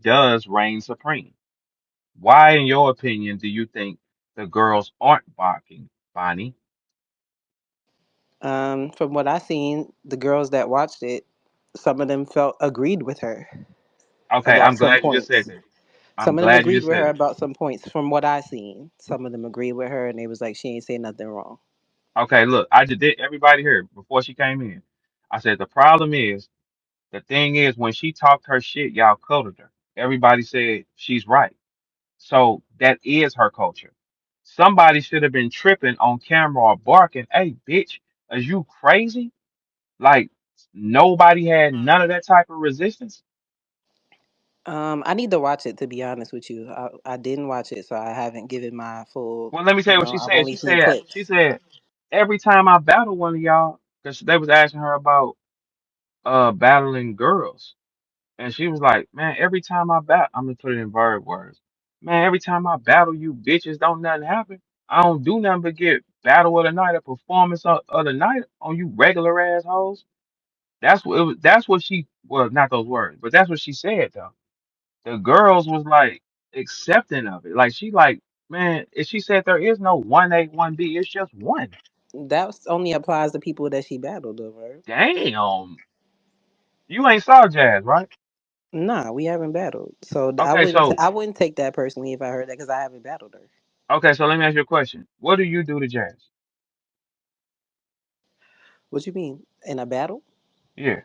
does reign supreme? Why, in your opinion, do you think the girls aren't barking, Bonnie? From what I seen, the girls that watched it, some of them felt agreed with her Okay, about I'm some glad you just said points. that. I'm Some of them glad you agreed just with said her that. about some points. From what I seen, some of them agreed with her, and they was like, she ain't say nothing wrong. Okay, look, I just did everybody here before she came in. I said the problem is the thing is when she talked her shit, y'all covered her. Everybody said she's right. So that is her culture. Somebody should have been tripping on camera or barking, hey bitch, are you crazy? Like nobody had none of that type of resistance. I need to watch it to be honest with you. I didn't watch it, so I haven't given my full. Well, let me tell You you what know, she I've said. only She seen said, she clips. said, every time I battle one of y'all, because they was asking her about battling girls. And she was like, man, every time I battle, I'm gonna put it in verb words. Man, every time I battle you bitches, don't nothing happen. I don't do nothing but get battle of the night, a performance of the night on you regular assholes. That's what it was. That's what she, well, not those words, but that's what she said though. The girls was like accepting of it. Like she like, man, if she said there is no 1A, 1B, it's just one. That only applies to people that she battled over. Damn. You ain't saw Jazz, right? Nah, we haven't battled, so I Okay, wouldn't. so I wouldn't take that personally if I heard that because I haven't battled her. okay, so let me ask you a question. What do you do to Jazz? What you mean in a battle? Yeah.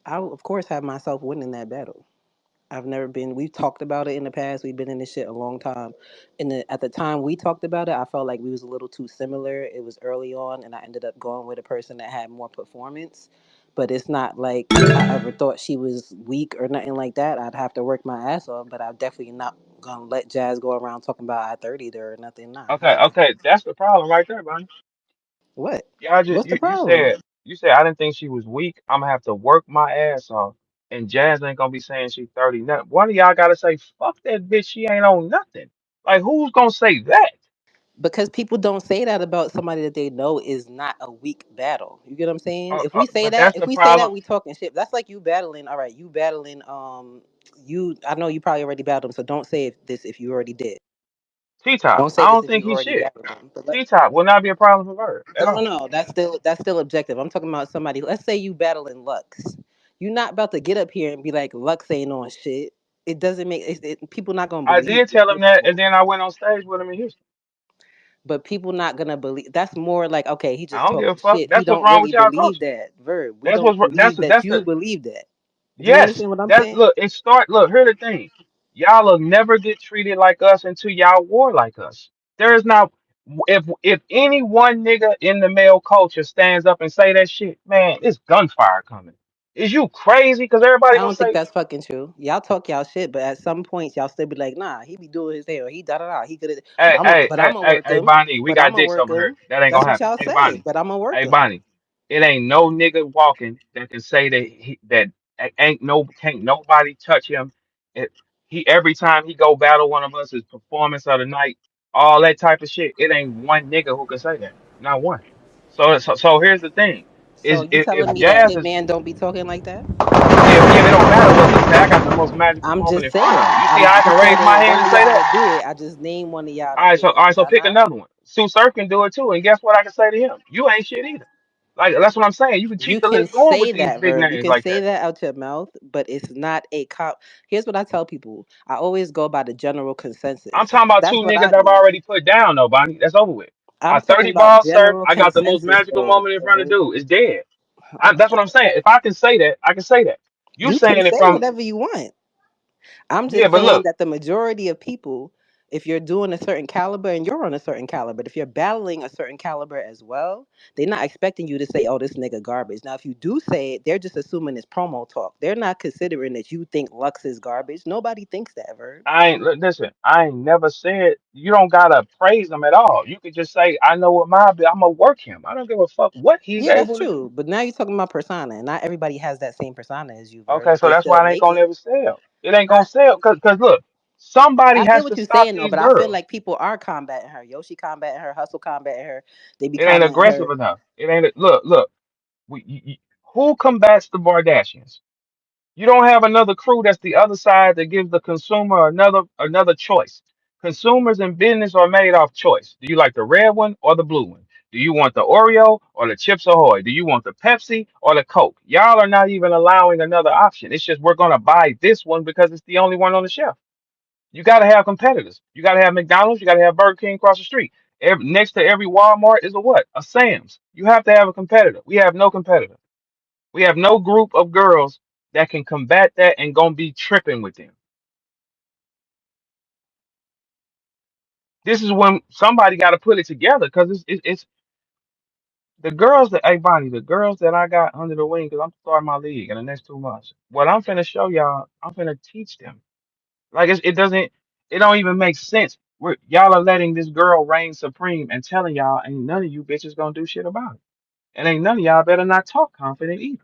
I will, of course, have myself winning that battle. I've never been. We've talked about it in the past. We've been in this shit a long time. At the time we talked about it, I felt like we was a little too similar. It was early on, and I ended up going with a person that had more performance. But it's not like I ever thought she was weak or nothing like that. I'd have to work my ass off, but I'm definitely not gonna let Jazz go around talking about I 30'd her or nothing. Nah, Okay, hell no. okay, that's the problem right there, Bonnie. What? Y'all just What's the you problem? you said I didn't think she was weak. I'm gonna have to work my ass off. And Jazz ain't gonna be saying she 30 nothing. One of y'all gotta say, fuck that bitch, she ain't on nothing. Like who's gonna say that? Because people don't say that about somebody that they know is not a weak battle. You get what I'm saying? But that's If the we say problem. that, we talking shit. That's like you battling. All right, you battling. You. I know you probably already battled him, so don't say this if you already did. T Top. Don't say I this don't if think you he already shit. battled him. T Top will not be a problem for her at No, no, all. no. That's still objective. I'm talking about somebody. Let's say you battling Lux. You're not about to get up here and be like Lux ain't on shit. It doesn't make people not gonna I believe did you. tell him First of that, and all. then I went on stage with him in Houston. But people not gonna believe. That's more like, okay, he I just don't give a talking fuck. shit. He That's what's don't wrong with really y'all believe culture. that. Verb, we That's don't what's believe that that's you the believe that. Do you yes. understand what I'm That's saying? look. It start. Look. Here's the thing. Y'all will never get treated like us until y'all war like us. There is not. If any one nigga in the male culture stands up and say that shit, man, it's gunfire coming. Is you crazy? Because I everybody gonna don't think say, that's fucking true. Y'all talk y'all shit, but at some points y'all still be like, nah, he be doing his thing, or he da da da. He could have, hey, hey, but I'm hey, gonna hey, work hey, him. Bonnie, we But I'm got gonna dicks work over here. him. That ain't That's gonna what happen. y'all Hey, say. Bonnie. But I'm gonna work Hey, him. Bonnie. It ain't no nigga walking that can say that ain't no can't nobody touch him. It, he every time he go battle one of us, his performance of the night, all that type of shit. It ain't one nigga who can say that. Not one. So here's the thing: So is you if telling me that Jazz is Hitman don't be talking like that? yeah, it don't matter what he say. I got the most magical I'm moment just in front of saying. me. You see, I'm how I can just raise my telling hand one and of say y'all that. to do it. I just named one of y'all to do it. All right. Did So I pick not? another one. Sue Surf can do it too, and guess what I can say to him? You ain't shit either. Like that's what I'm saying. You can You keep the can list going with say these that, big Verb. You names can like say that. that out your mouth, but it's not a cop. Here's what I tell people. I always go by the general I'm consensus. talking about two That's what niggas I I've do. already put down though, Bonnie. That's over with. I I'm talking 30 about ball surf. general I got the most consensus, magical though. moment in front of Verb. dude. It's dead. That's what I'm saying. If I can say that, I can say that. You You can saying it say from whatever you want. I'm yeah, just but saying look, that the majority of people, if you're doing a certain caliber and you're on a certain caliber, if you're battling a certain caliber as well, they're not expecting you to say, "Oh, this nigga garbage." Now, if you do say it, they're just assuming it's promo talk. They're not considering that you think Lux is garbage. Nobody thinks that, Verb. listen. I ain't never said you don't gotta praise him at all. You could just say I know what my I'm gonna work him. I don't give a fuck what he's Yeah, that's able to do. true. But now you're talking about persona, and not everybody has that same persona as you, Verb. Okay, But so they that's still why it ain't make gonna it. never sell. It ain't gonna I sell because look, somebody I get has what to you're stop saying though, these but I feel girls. like people are combating her. Yoshi combating her, Hustle combating her. They be It ain't commenting aggressive her. enough. It ain't look. We, who combats the Bardashians? You don't have another crew that's the other side that gives the consumer another choice. Consumers in business are made off choice. Do you like the red one or the blue one? Do you want the Oreo or the Chips Ahoy? Do you want the Pepsi or the Coke? Y'all are not even allowing another option. It's just we're gonna buy this one because it's the only one on the shelf. You got to have competitors. You got to have McDonald's. You got to have Burger King across the street. Next to every Walmart is a what? A Sam's. You have to have a competitor. We have no competitor. We have no group of girls that can combat that and gonna be tripping with them. This is when somebody got to put it together because it's the girls that, hey Bonnie, the girls that I got under the wing because I'm starting my league in the next 2 months. What I'm finna show y'all, I'm finna teach them. Like it doesn't, it don't even make sense. Y'all are letting this girl reign supreme and telling y'all ain't none of you bitches gonna do shit about it, and ain't none of y'all better not talk confident either.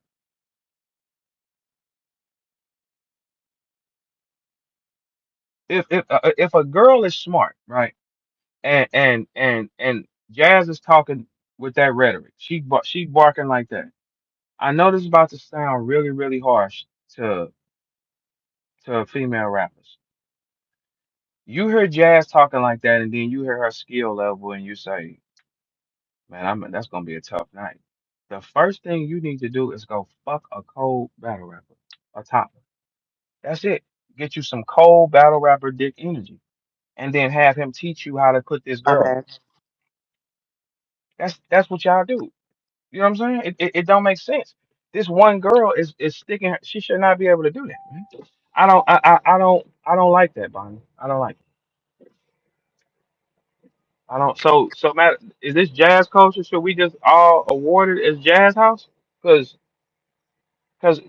If a girl is smart, right, and Jazz is talking with that rhetoric, she barking like that. I know this is about to sound really really harsh to female rappers. You hear Jazz talking like that, and then you hear her skill level, and you say, man, that's gonna be a tough night. The first thing you need to do is go fuck a cold battle rapper, a topper. That's it. Get you some cold battle rapper dick energy, and then have him teach you how to put this My girl. bad. That's what y'all do. You know what I'm saying? It don't make sense. This one girl is sticking. She should not be able to do that, man. I don't like that, Bonnie. I don't like it. I don't. So Matt, is this jazz culture? Should we just all award it as jazz house? Cause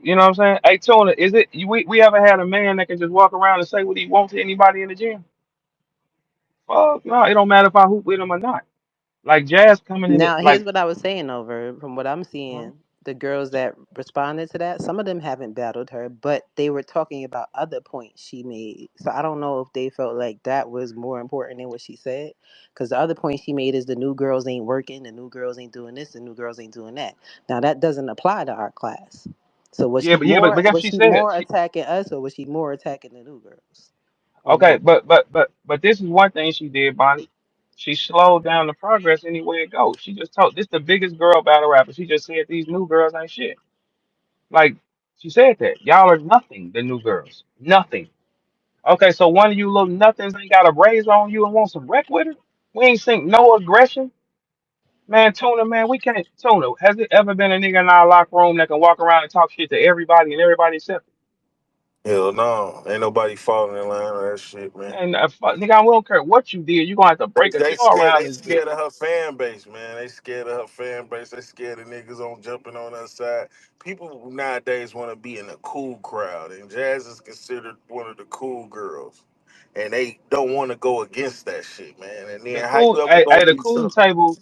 you know what I'm saying? Hey Tuna, is it we ever had a man that can just walk around and say what he wants to anybody in the gym? Fuck no, it don't matter if I hoop with him or not. Like Jazz coming in it Now, like here's what I was saying over from what I'm mhm. seeing. The girls that responded to that, some of them haven't battled her, but they were talking about other points she made. So I don't know if they felt like that was more important than what she said. Because the other point she made is the new girls ain't working, the new girls ain't doing this, the new girls ain't doing that. Now that doesn't apply to our class. So was Yeah, she but more guess what was she she said? more She attacking us or was she more attacking the new girls? Or okay, both? but this is one thing she did, Bonnie. She slowed down the progress anywhere it goes. She just told this the biggest girl battle rapper. She just said these new girls ain't shit. Like she said that. Y'all are nothing, the new girls. Nothing. Okay, so one of you little nothings ain't got a raise on you and want some wreck with her? We ain't seen no aggression. Man, Tuna, man, we can't. Tuna, has it ever been a nigga in our locker room that can walk around and talk shit to everybody and everybody except Hell no, ain't nobody falling in line with that shit, man. and nigga, I don't care what you did. You gonna have to They, break a they jaw scared. around They this bitch. scared of her fan base, man. They scared of her fan base. They scared of niggas on jumping on her side. People nowadays want to be in a cool crowd, and Jazz is considered one of the cool girls, and they don't want to go against that shit, man. And The then how cool, you ever gonna the be cool tough? table,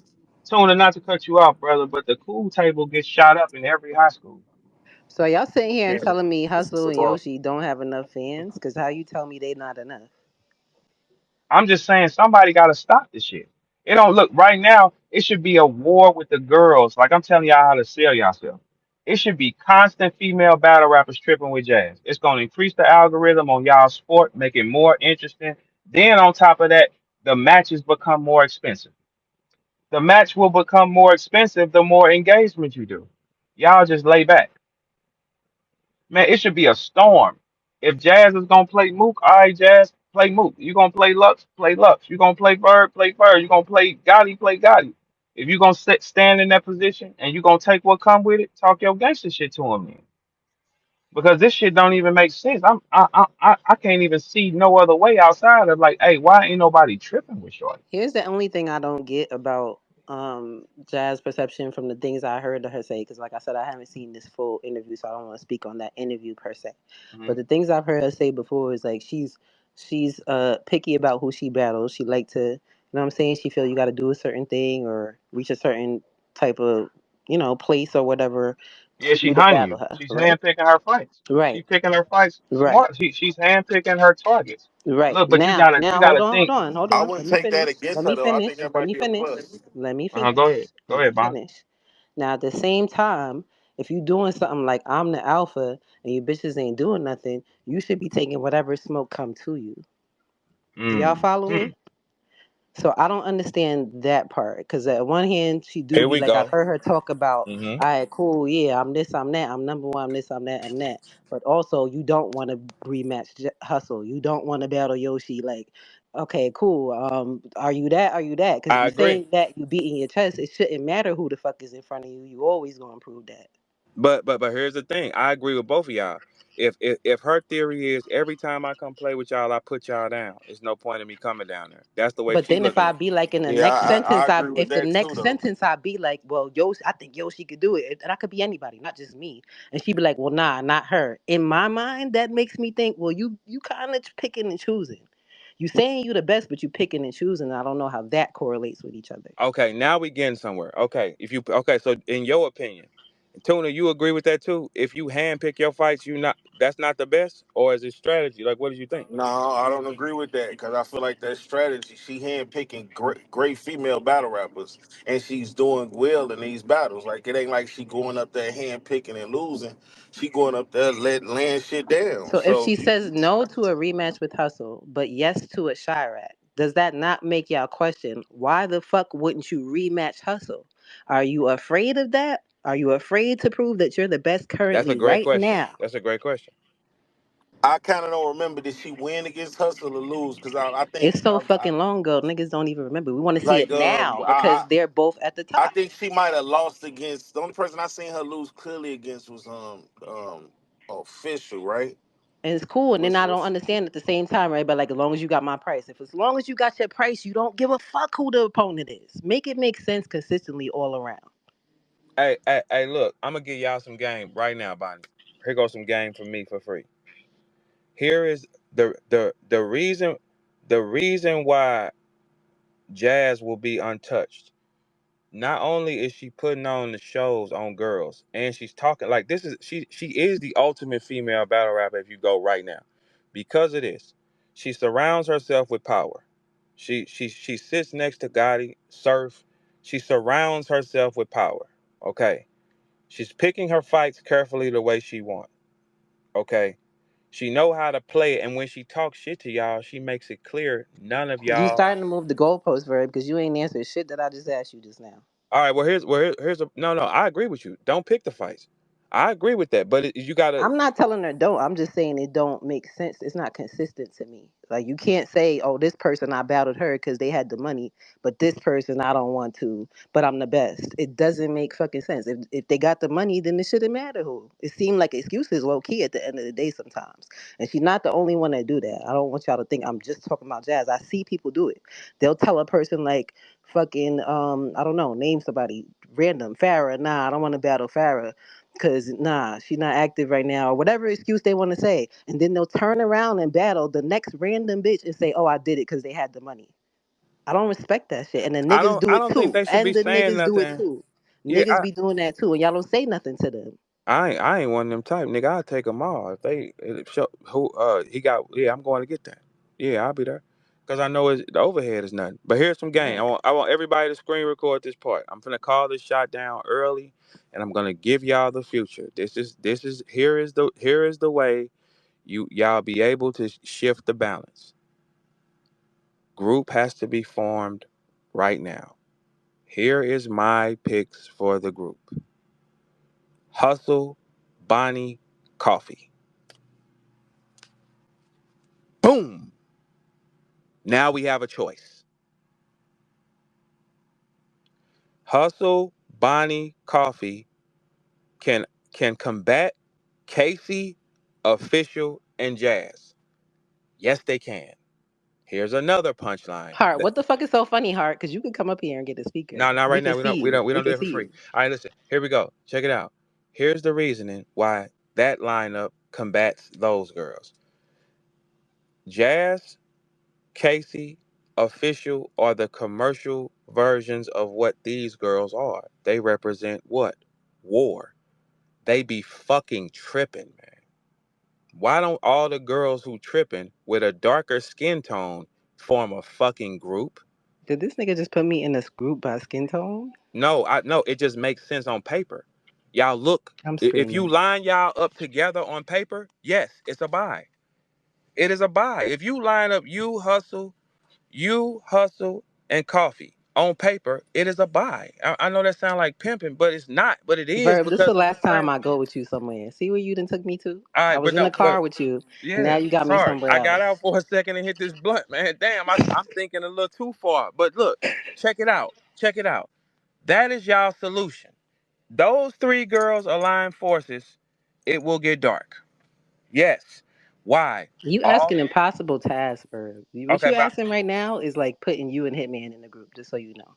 Tuna, not to cut you off, brother, but the cool table gets shot up in every high school. So y'all sitting here and Yeah, telling me it's Hustle and wrong. Yoshi don't have enough fans? Because how you tell me they not enough? I'm just saying somebody got to stop this shit. It don't look right now. It should be a war with the girls. Like I'm telling y'all how to sell yourself. It should be constant female battle rappers tripping with jazz. It's gonna increase the algorithm on y'all sport, make it more interesting. Then on top of that, the matches become more expensive. The match will become more expensive the more engagement you do. Y'all just lay back. Man, it should be a storm. If Jazz is gonna play Mook, all right, Jazz, play Mook. You gonna play Lux, play Lux. You gonna play Verb, play Verb. You gonna play Gotti, play Gotti. If you gonna stand in that position and you gonna take what come with it, talk your gangster shit to him then. Because this shit don't even make sense. I can't even see no other way outside of like, hey, why ain't nobody tripping with Shorty? Here's the only thing I don't get about Jazz perception from the things I heard her say. Because, like I said, I haven't seen this full interview, so I don't want to speak on that interview per se. But Mhm. the things I've heard her say before is like she's picky about who she battles. She like to, you know what I'm saying? She feel you got to do a certain thing or reach a certain type of, place or whatever Yeah, for she you to hunting battle you. her, She's right? handpicking her fights. She Right, picking her fights right, smart. She's handpicking her targets. right. Look, but you Now, gotta hold think. on, hold I on. wouldn't Let me take that finish. against Let her me though. I finish. think that Let might me be a finish. plus. Let me Go finish. ahead. Go Let me ahead, Bond. finish. Now, at the same time, If you doing something like I'm the alpha and you bitches ain't doing nothing, you should be taking whatever smoke come to you. Do y'all Mm. follow Mm. me? So I don't understand that part because at one hand she do Here be we like I've go. heard her talk about, Hmm. all right, cool, yeah, I'm this, I'm that, I'm number one, I'm this, I'm that, I'm that. But also you don't want to rematch Hustle. You don't want to battle Yoshi. Like, okay, cool. Are you that? Are you that? Because if I you agree. saying that you beating your chest, it shouldn't matter who the fuck is in front of you. You always gonna prove that. But here's the thing. I agree with both of y'all. If her theory is every time I come play with y'all, I put y'all down. It's no point in me coming down there. That's the way But she then if looking I at it. be like in the Yeah, next I sentence, agree with if the that too, next though. sentence I be like, well, Yoshi, I think Yoshi could do it, and I could be anybody, not just me. And she be like, well, nah, not her. In my mind, that makes me think, well, you kind of picking and choosing. You saying you the best, but you picking and choosing. I don't know how that correlates with each other. Okay, now we getting somewhere. Okay, so in your opinion, Tuna, you agree with that too? If you handpick your fights, you not that's not the best, or is it strategy? Like, what did you think? No, I don't agree with that because I feel like that strategy. She handpicking great female battle rappers, and she's doing well in these battles. Like it ain't like she going up there handpicking and losing. She going up there laying shit down. So if So she says no to a rematch with Hustle, but yes to a Chirac, does that not make y'all question why the fuck wouldn't you rematch Hustle? Are you afraid of that? Are you afraid to prove that you're the best That's a currently great right question. now? That's a great question. I kind of don't remember did she win against Hustle or lose because I think It's so fucking long ago, niggas don't even remember. We want to see like it now I, because they're both at the I top. think she might have lost against the only person I seen her lose clearly against was official, right? And it's cool. And then I don't Was understand at the same time, right? But like, as long as you got my price, if as long as you got your price, you don't give a fuck who the opponent is. Make it make sense consistently all around. Hey, look, I'm gonna give y'all some game right now, Bonnie. Here goes some game for me for free. Here is the reason why Jazz will be untouched. Not only is she putting on the shows on girls, and she's talking like this is she is the ultimate female battle rapper if you go right now. Because of this, she surrounds herself with power. She sits next to Gotti, Surf. She surrounds herself with power. Okay. She's picking her fights carefully the way she wants. Okay. She know how to play it, and when she talks shit to y'all, she makes it clear none of You y'all. starting to move the goalpost, Verb, because you ain't answered shit that I just asked you just now. All right, here's a no. I agree with you. Don't pick the fights. I agree with that, but you gotta. I'm not telling her don't. I'm just saying it don't make sense. It's not consistent to me. Like you can't say, "Oh, this person I battled her because they had the money, but this person I don't want to, but I'm the best." It doesn't make fucking sense. If they got the money, then it shouldn't matter who. It seemed like excuses low key at the end of the day sometimes. And she's not the only one that do that. I don't want y'all to think I'm just talking about Jazz. I see people do it. They'll tell a person like fucking I don't know, name somebody random Farah. Nah, I don't want to battle Farah because nah, she's not active right now, or whatever excuse they want to say. And then they'll turn around and battle the next random bitch and say, oh, I did it because they had the money. I don't respect that shit. And the I niggas don't. do I it don't think too. they should be And the saying niggas do it nothing. too. Yeah, Niggas be doing that too. And y'all don't say nothing to them. I ain't one of them type nigga. I'll take them all if they show who he got. Yeah, I'm going to get that. Yeah, I'll be there because I know the overhead is nothing. But here's some game. Right. I want everybody to screen record this part. I'm gonna call this shot down early, and I'm gonna give y'all the future. This is here is the way y'all be able to shift the balance. Group has to be formed right now. Here is my picks for the group. Hustle, Bonnie, Coffee. Boom. Now we have a choice. Hustle, Bonnie, Coffee can can combat Casey, Official, and Jazz. Yes, they can. Here's another punchline. Heart, what the fuck is so funny, Heart? Because you can come up here and get a speaker. No, not We right can now. We see don't. We you. don't. We We don't do can it for see free. you. All right, listen. Here we go. Check it out. Here's the reasoning why that lineup combats those girls. Jazz, Casey, Official are the commercial versions of what these girls are. They represent what? War. They be fucking tripping, man. Why don't all the girls who tripping with a darker skin tone form a fucking group? Did this nigga just put me in this group by skin tone? No, I no, it just makes sense on paper. Y'all look, I'm if you screaming. line y'all up together on paper, yes, it's a buy. It is a buy. If you line up you hustle and coffee on paper, it is a buy. I know that sounds like pimping, but it's not. But it is Verb, this is because the what last I'm saying. time I go with you somewhere. See where you done took me to? All I right, was but in the no, but car with you, and now yeah, you got me sorry. somewhere I got else. out for a second and hit this blunt, man. Damn, I'm thinking a little too far. But look, check it out. Check it out. That is y'all solution. Those three girls align forces, it will get dark. Yes. Why? You All asking impossible tasks, Verb. What okay, you but asking right now is like putting you and Hitman in the group, just so you know.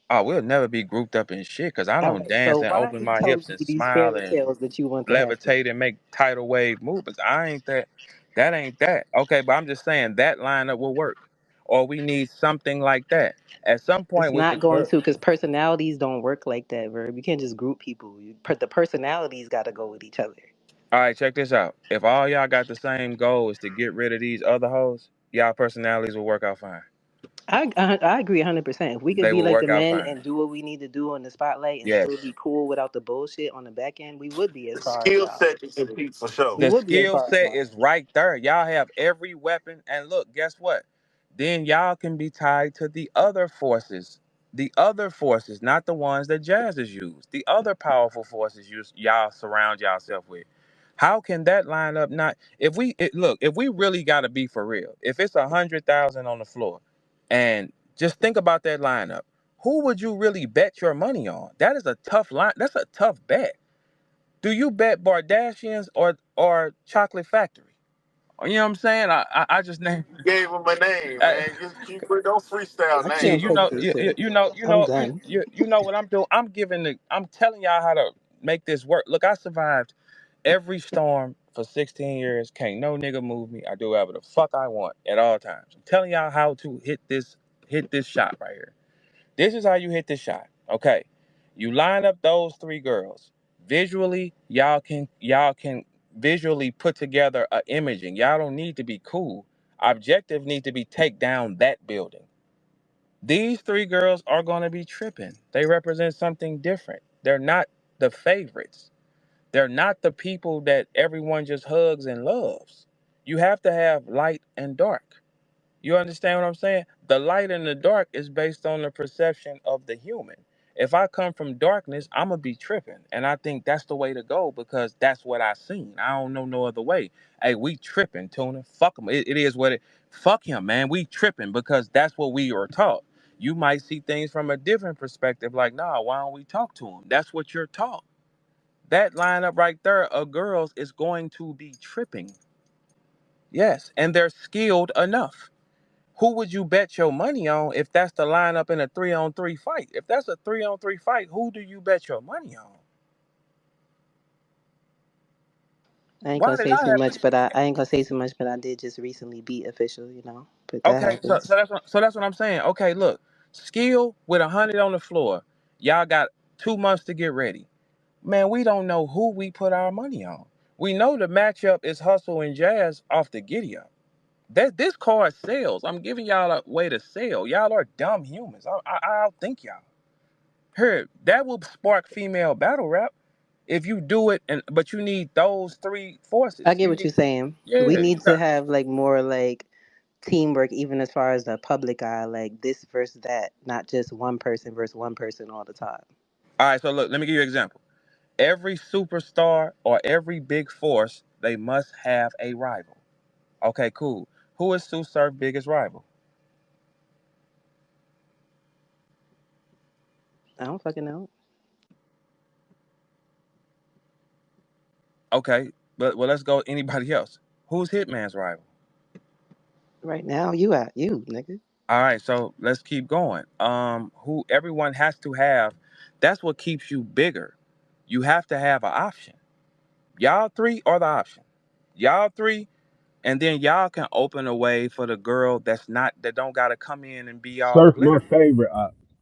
oh, we'll never be grouped up in shit because I All don't right. So dance and why are open you my telling hips and me these smile fairy and tales that you want to happen? levitate and make tidal wave movements. I ain't that. That ain't that. Okay, but I'm just saying that lineup will work. Or we need something like that. At some It's point with the not going girl. to, because personalities don't work like that, Verb. You can't just group people. The personalities got to go with each other. All right, check this out. If all y'all got the same goal is to get rid of these other hoes, y'all personalities will work out fine. I agree 100%. If we could They be will like the work out men fine. and do what we need to do on the spotlight and Yes. still be cool without the bullshit on the back end, we would be as The far as skill y'all. set is a piece for sure. We The would be as skill far as set y'all. is right there. Y'all have every weapon. And look, guess what? Then y'all can be tied to the other forces. The other forces, not the ones that Jazz has used. The other powerful forces y'all surround yourself with. How can that line up? Not if look, if we really got to be for real, if it's 100,000 on the floor, and just think about that lineup, who would you really bet your money on? That is a tough line. That's a tough bet. Do you bet Bardashians or Chocolate Factory? You know what I'm saying? I just named. Gave him a name, I, man. Just keep it. Don't freestyle I shit, can't names you on take know, here. this shit. I'm you, done. you know what I'm doing. I'm telling y'all how to make this work. Look, I survived every storm for 16 years. Can't no nigga move me. I do whatever the fuck I want at all times. I'm telling y'all how to hit this shot right here. This is how you hit the shot. Okay. You line up those three girls. Visually, y'all can visually put together a imaging. Y'all don't need to be cool. Objective need to be take down that building. These three girls are gonna be tripping. They represent something different. They're not the favorites. They're not the people that everyone just hugs and loves. You have to have light and dark. You understand what I'm saying? The light and the dark is based on the perception of the human. If I come from darkness, I'm gonna be tripping, and I think that's the way to go because that's what I seen. I don't know no other way. Hey, we tripping, Tuna. Fuck him. It is what it. Fuck him, man. We tripping because that's what we are taught. You might see things from a different perspective, like, nah, why don't we talk to him? That's what you're taught. That lineup right there of girls is going to be tripping. Yes, and they're skilled enough. Who would you bet your money on if that's the lineup in a 3-on-3 fight? If that's a 3-on-3 fight, who do you bet your money on? I ain't Why gonna did say I too have to? much, but I ain't gonna say too much, but I did just recently beat official, But that Okay, so happens. so that's what I'm saying. Okay, look, skill with 100 on the floor. Y'all got 2 months to get ready. Man, we don't know who we put our money on. We know the matchup is Hustle and Jazz off the giddy up. That this card sells. I'm giving y'all a way to sell. Y'all are dumb humans. I outthink y'all. Here, that will spark female battle rap if you do it, and but you need those three I forces. get You what you're need, saying. We yeah, need to have like more like teamwork, even as far as the public eye, like this versus that, not just one person versus one person all the time. All right, so look, let me give you an example. Every superstar or every big force, they must have a rival. Okay, cool. Who is Sue Surf's biggest rival? I don't fucking know. Okay, but well, let's go anybody else. Who's Hitman's rival? Right now, you at you, nigga. All right, so let's keep going. Who everyone has to have. That's what keeps you bigger. You have to have an option. Y'all three are the option. Y'all three, and then y'all can open a way for the girl that don't gotta come in and be all Surf my glitter. favorite.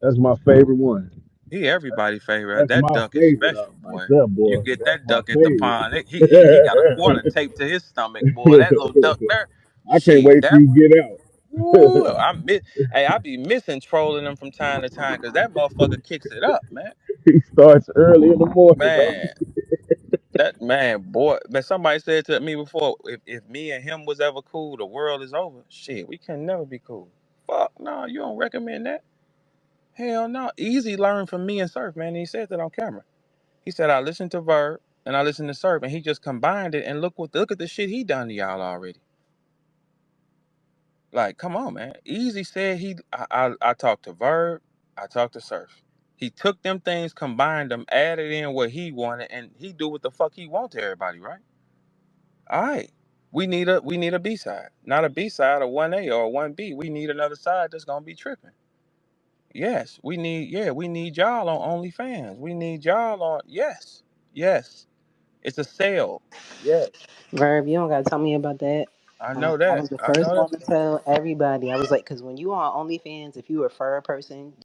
That's my favorite one. He everybody favorite. That's That my duck is favorite special, right boy. there, You boy. get That's that my duck at the favorite. pond. He got a quarter taped to his stomach, boy. That little duck there. I can't Shit, wait till that you one. get out. Woo, hey, I be missing trolling him from time to time because that motherfucker kicks it up, man. He starts early in the morning, don't Man, that man, boy, man, somebody said to me before, if me and him was ever cool, the world is over. Shit, we can never be cool. Fuck, no, you don't recommend that? Hell no. Easy learned from me and Surf, man. And he said that on camera. He said I listened to Verb and I listened to Surf, and he just combined it. And look at the shit he done to y'all already. Like, come on, man. Easy said I talked to Verb, I talked to Surf. He took them things, combined them, added in what he wanted, and he do what the fuck he want to everybody, right? All right. We need a B side. Not a B side, a 1A or a 1B. We need another side that's gonna be tripping. Yes, we need y'all on OnlyFans. We need y'all on, yes. Yes. It's a sale. Yes. Verb, you don't gotta tell me about that. I I, know I that. was the I first know one that's to tell everybody. I was like, because when you on OnlyFans, if you a fur person,